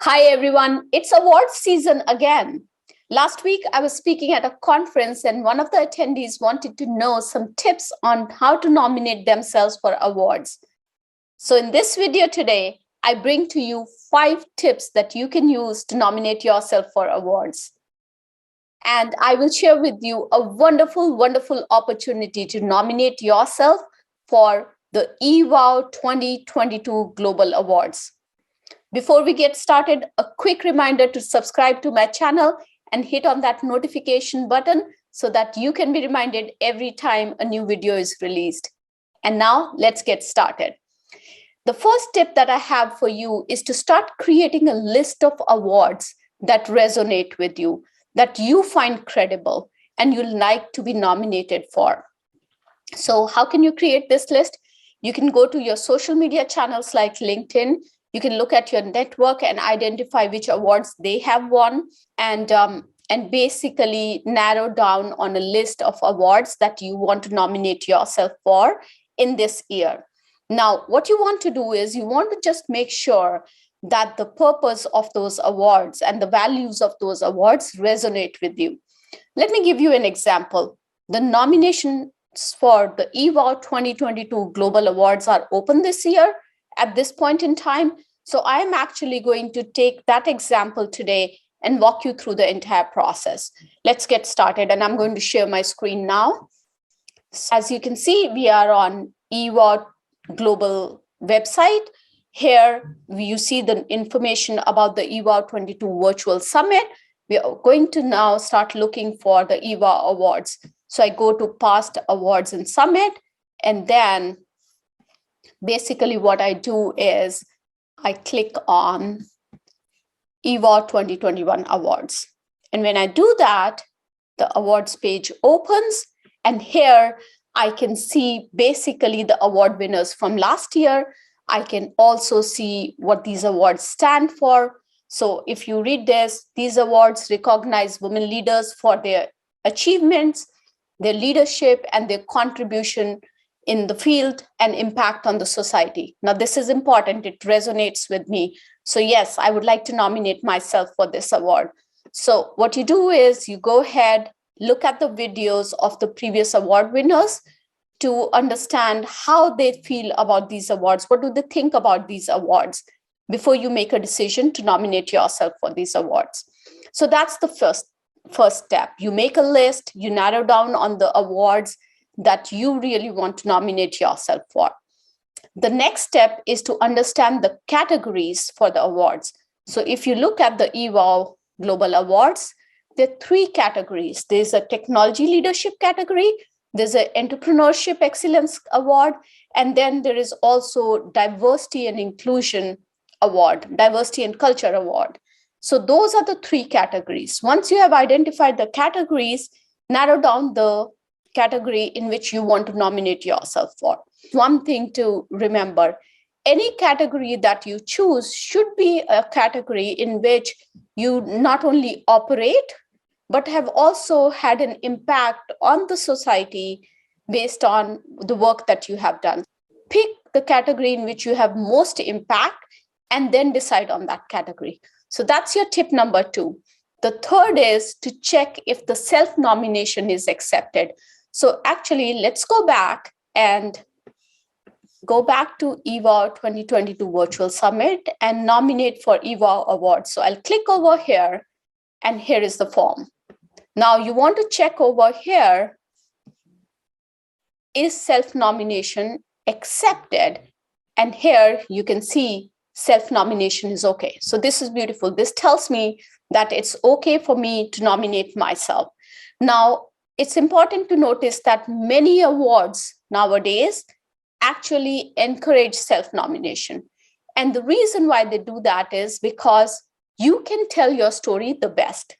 Hi everyone, it's awards season again. Last week I was speaking at a conference and one of the attendees wanted to know some tips on how to nominate themselves for awards. So in this video today, I bring to you 5 tips that you can use to nominate yourself for awards. And I will share with you a wonderful opportunity to nominate yourself for the 𝐴𝐻 2022 Global Awards. Before we get started, a quick reminder to subscribe to my channel and hit on that notification button so that you can be reminded every time a new video is released. And now let's get started. The first tip that I have for you is to start creating a list of awards that resonate with you, that you find credible and you'd like to be nominated for. So how can you create this list? You can go to your social media channels like LinkedIn. You can look at your network and identify which awards they have won and basically narrow down on a list of awards that you want to nominate yourself for in this year. Now, what you want to do is you want to just make sure that the purpose of those awards and the values of those awards resonate with you. Let me give you an example. The nominations for the 𝐴𝐻 2022 Global Awards are open this year at this point in time. So I'm actually going to take that example today and walk you through the entire process. Let's get started. And I'm going to share my screen now. As you can see, we are on 𝐴𝐻 Global website. Here you see the information about the 𝐴𝐻 22 Virtual Summit. We are going to now start looking for the 𝐴𝐻 Awards. So I go to Past Awards and Summit, and then basically what I do is I click on 𝐴𝐻 2021 Awards. And when I do that, the awards page opens, and here I can see basically the award winners from last year. I can also see what these awards stand for. So if you read this, these awards recognize women leaders for their achievements, their leadership, and their contribution in the field and impact on the society. Now, this is important. It resonates with me. So yes, I would like to nominate myself for this award. So what you do is you go ahead, look at the videos of the previous award winners to understand how they feel about these awards. What do they think about these awards before you make a decision to nominate yourself for these awards? So that's the first step. You make a list, you narrow down on the awards that you really want to nominate yourself for. The next step is to understand the categories for the awards. So if you look at the 𝐴𝐻 Global Awards, there are 3 categories. There's a technology leadership category, there's an entrepreneurship excellence award, and then there is also diversity and inclusion award, diversity and culture award. So those are the 3 categories. Once you have identified the categories, narrow down the category in which you want to nominate yourself for. One thing to remember, any category that you choose should be a category in which you not only operate, but have also had an impact on the society based on the work that you have done. Pick the category in which you have most impact and then decide on that category. So that's your tip number 2. The third is to check if the self-nomination is accepted. So actually, let's go back to 𝐴𝐻 2022 Virtual Summit and nominate for 𝐴𝐻 Awards. So I'll click over here, and here is the form. Now you want to check over here, is self-nomination accepted? And here you can see self-nomination is okay. So this is beautiful. This tells me that it's okay for me to nominate myself. Now, it's important to notice that many awards nowadays actually encourage self-nomination. And the reason why they do that is because you can tell your story the best.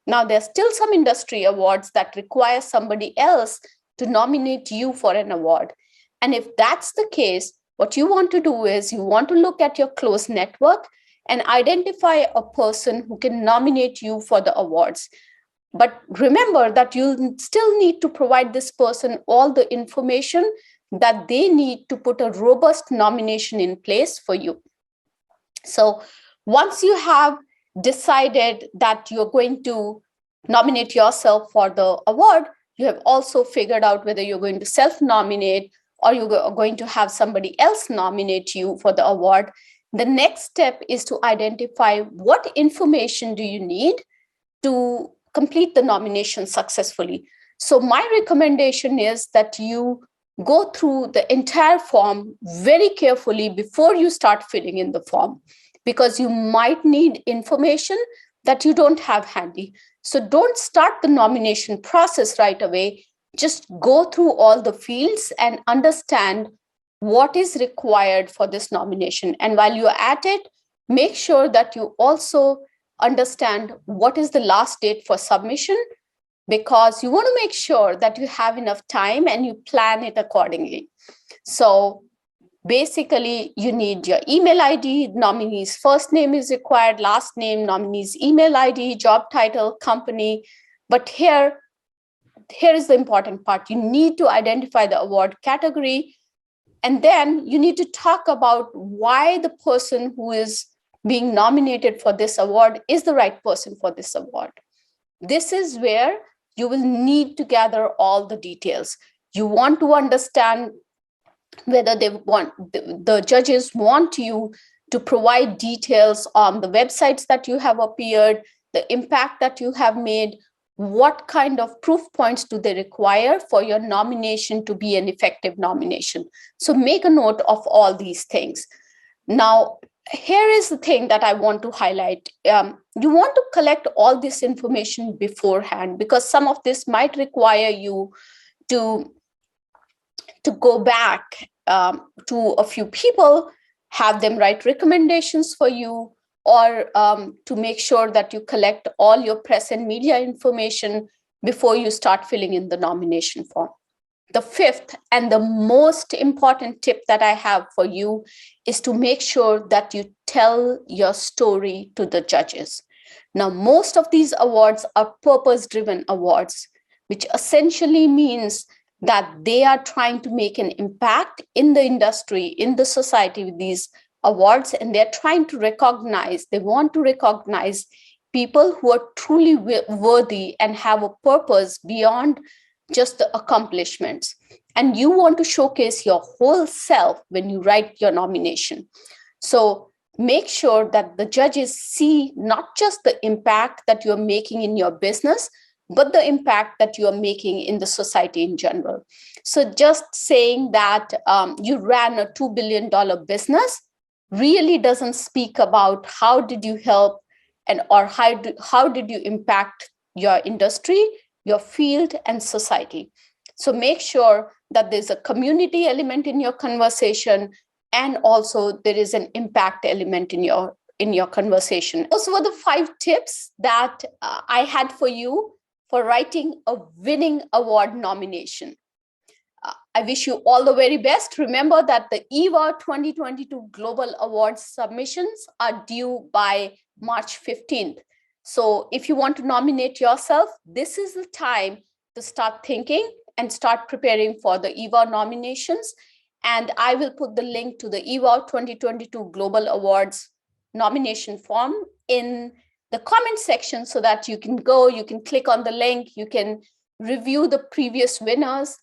Now, there's still some industry awards that require somebody else to nominate you for an award. And if that's the case, what you want to do is you want to look at your close network and identify a person who can nominate you for the awards. But remember that you still need to provide this person all the information that they need to put a robust nomination in place for you. So Once you have decided that you're going to nominate yourself for the award, you have also figured out whether you're going to self-nominate or you're going to have somebody else nominate you for the award. The next step is to identify what information do you need to complete the nomination successfully. So my recommendation is that you go through the entire form very carefully before you start filling in the form, because you might need information that you don't have handy. So don't start the nomination process right away. Just go through all the fields and understand what is required for this nomination. And while you're at it, make sure that you also understand what is the last date for submission, because you want to make sure that you have enough time and you plan it accordingly. So basically, you need your email ID, nominee's first name is required, last name, nominee's email ID, job title, company. But here is the important part. You need to identify the award category, and then you need to talk about why the person who is being nominated for this award is the right person for this award. This is where you will need to gather all the details. You want to understand whether the judges want you to provide details on the websites that you have appeared, the impact that you have made, what kind of proof points do they require for your nomination to be an effective nomination. So make a note of all these things. Now, here is the thing that I want to highlight. You want to collect all this information beforehand, because some of this might require you to go back to a few people, have them write recommendations for you, or to make sure that you collect all your press and media information before you start filling in the nomination form. The fifth and the most important tip that I have for you is to make sure that you tell your story to the judges. Now, most of these awards are purpose-driven awards, which essentially means that they are trying to make an impact in the industry, in the society with these awards, and they're trying to recognize, they want to recognize people who are truly worthy and have a purpose beyond just the accomplishments. And you want to showcase your whole self when you write your nomination. So make sure that the judges see not just the impact that you're making in your business, but the impact that you're making in the society in general. So just saying that you ran a $2 billion business really doesn't speak about how did you help or how did you impact your industry, your field, and society. So make sure that there's a community element in your conversation, and also there is an impact element in your conversation. Those were the 5 tips that I had for you for writing a winning award nomination. I wish you all the very best. Remember that the 𝐁𝐻 2022 Global Awards submissions are due by March 15th. So if you want to nominate yourself, this is the time to start thinking and start preparing for the 𝐁𝐻 nominations. And I will put the link to the 𝐁𝐻 2022 Global Awards nomination form in the comment section so that you can go, you can click on the link, you can review the previous winners,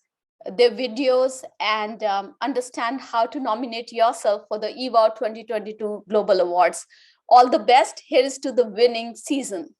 their videos, and understand how to nominate yourself for the 𝐁𝐻 2022 Global Awards. All the best. Here is to the winning season.